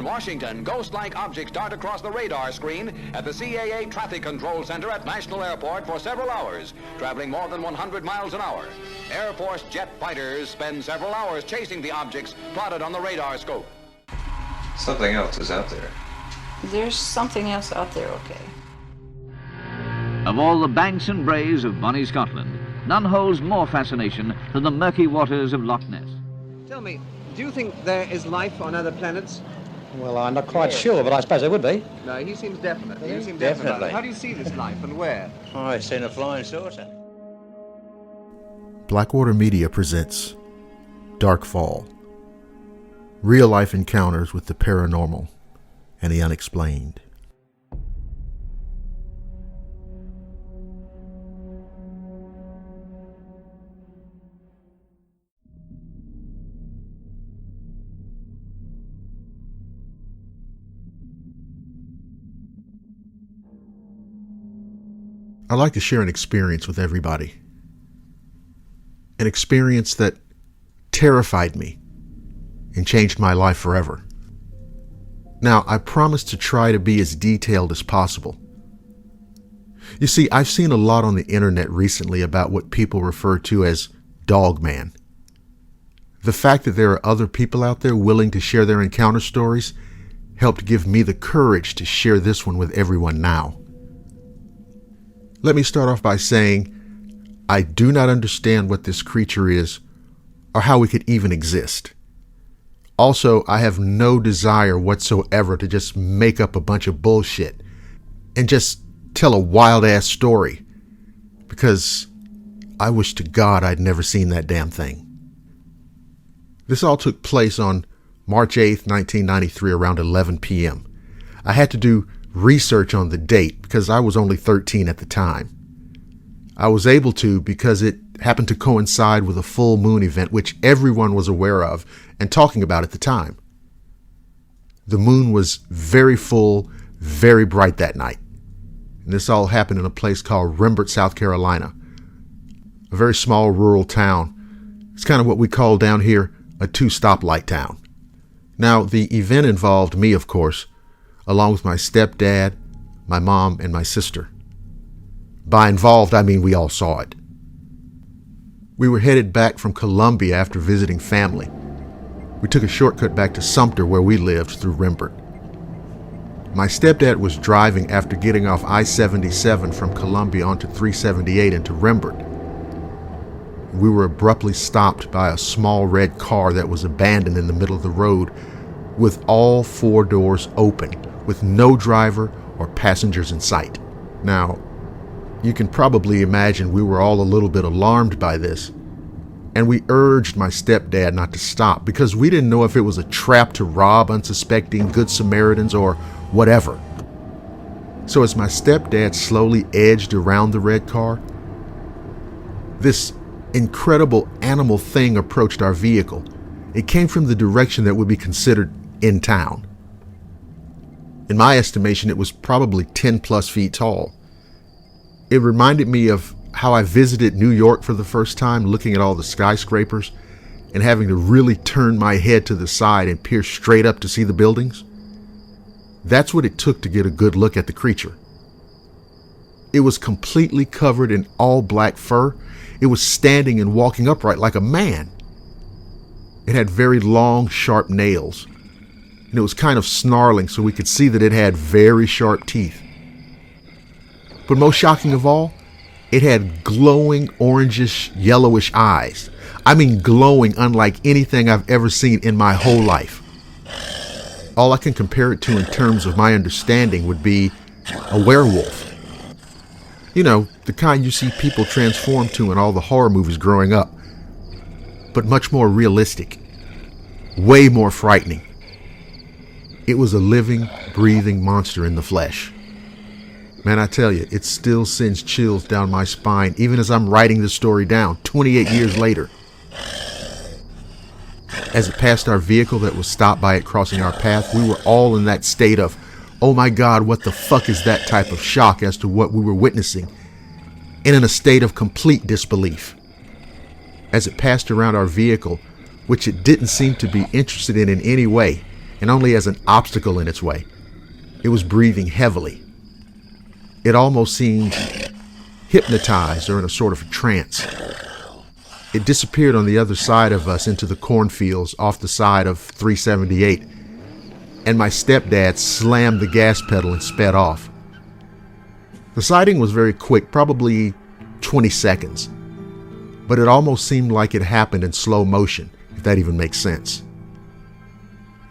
In Washington, ghost-like objects dart across the radar screen at the CAA Traffic Control Center at National Airport for several hours, traveling more than 100 miles an hour. Air Force jet fighters spend several hours chasing the objects plotted on the radar scope. Something else is out there. There's something else out there, okay. Of all the banks and braes of bonny Scotland, none holds more fascination than the murky waters of Loch Ness. Tell me, do you think there is life on other planets? Well, I'm not quite sure, but I suppose there would be. No, he seems definite. You seem Definitely. definite about it. How do you see this life and where? Oh, I've seen a flying saucer. Blackwater Media presents Darkfall. Real-life encounters with the paranormal and the unexplained. I'd like to share an experience with everybody. An experience that terrified me and changed my life forever. Now, I promise to try to be as detailed as possible. You see, I've seen a lot on the internet recently about what people refer to as Dogman. The fact that there are other people out there willing to share their encounter stories helped give me the courage to share this one with everyone now. Let me start off by saying I do not understand what this creature is or how it could even exist. Also, I have no desire whatsoever to just make up a bunch of bullshit and just tell a wild-ass story, because I wish to God I'd never seen that damn thing. This all took place on March 8th, 1993, around 11 p.m. I had to do research on the date because I was only 13 at the time. I was able to because it happened to coincide with a full moon event which everyone was aware of and talking about at the time. The moon was very full, very bright that night. And this all happened in a place called Rembert, South Carolina. A very small rural town. It's kind of what we call down here a two-stoplight town. Now, the event involved me, of course, along with my stepdad, my mom, and my sister. By involved, I mean we all saw it. We were headed back from Columbia after visiting family. We took a shortcut back to Sumter where we lived through Rembert. My stepdad was driving after getting off I-77 from Columbia onto 378 into Rembert. We were abruptly stopped by a small red car that was abandoned in the middle of the road with all four doors open, with no driver or passengers in sight. Now, you can probably imagine we were all a little bit alarmed by this, and we urged my stepdad not to stop because we didn't know if it was a trap to rob unsuspecting Good Samaritans or whatever. So as my stepdad slowly edged around the red car, this incredible animal thing approached our vehicle. It came from the direction that would be considered in town. In my estimation, it was probably 10 plus feet tall. It reminded me of how I visited New York for the first time, looking at all the skyscrapers and having to really turn my head to the side and peer straight up to see the buildings. That's what it took to get a good look at the creature. It was completely covered in all black fur. It was standing and walking upright like a man. It had very long, sharp nails, and it was kind of snarling, so we could see that it had very sharp teeth. But most shocking of all, it had glowing orangish, yellowish eyes. I mean glowing unlike anything I've ever seen in my whole life. All I can compare it to in terms of my understanding would be a werewolf. You know, the kind you see people transform to in all the horror movies growing up. But much more realistic. Way more frightening. It was a living, breathing monster in the flesh. Man, I tell you, it still sends chills down my spine, even as I'm writing this story down, 28 years later. As it passed our vehicle that was stopped by it crossing our path, we were all in that state of, oh my God, what the fuck is that type of shock as to what we were witnessing, and in a state of complete disbelief. As it passed around our vehicle, which it didn't seem to be interested in any way, and only as an obstacle in its way. It was breathing heavily. It almost seemed hypnotized or in a sort of trance. It disappeared on the other side of us into the cornfields off the side of 378, and my stepdad slammed the gas pedal and sped off. The sighting was very quick, probably 20 seconds, but it almost seemed like it happened in slow motion, if that even makes sense.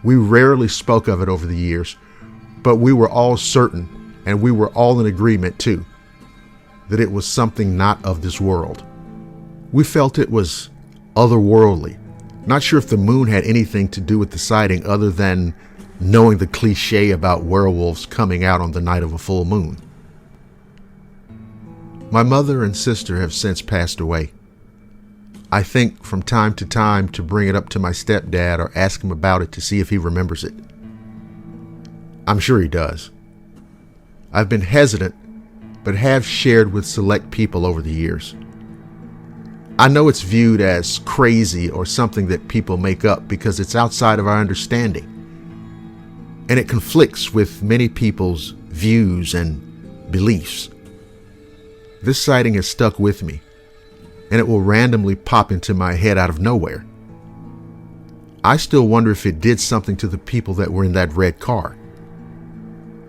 We rarely spoke of it over the years, but we were all certain, and we were all in agreement too, that it was something not of this world. We felt it was otherworldly. Not sure if the moon had anything to do with the sighting other than knowing the cliche about werewolves coming out on the night of a full moon. My mother and sister have since passed away. I think from time to time to bring it up to my stepdad or ask him about it to see if he remembers it. I'm sure he does. I've been hesitant, but have shared with select people over the years. I know it's viewed as crazy or something that people make up because it's outside of our understanding, and it conflicts with many people's views and beliefs. This sighting has stuck with me, and it will randomly pop into my head out of nowhere. I still wonder if it did something to the people that were in that red car.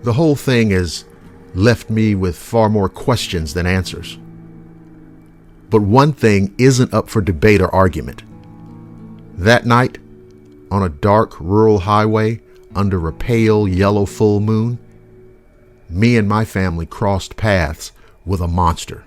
The whole thing has left me with far more questions than answers. But one thing isn't up for debate or argument. That night, on a dark rural highway under a pale yellow full moon, me and my family crossed paths with a monster.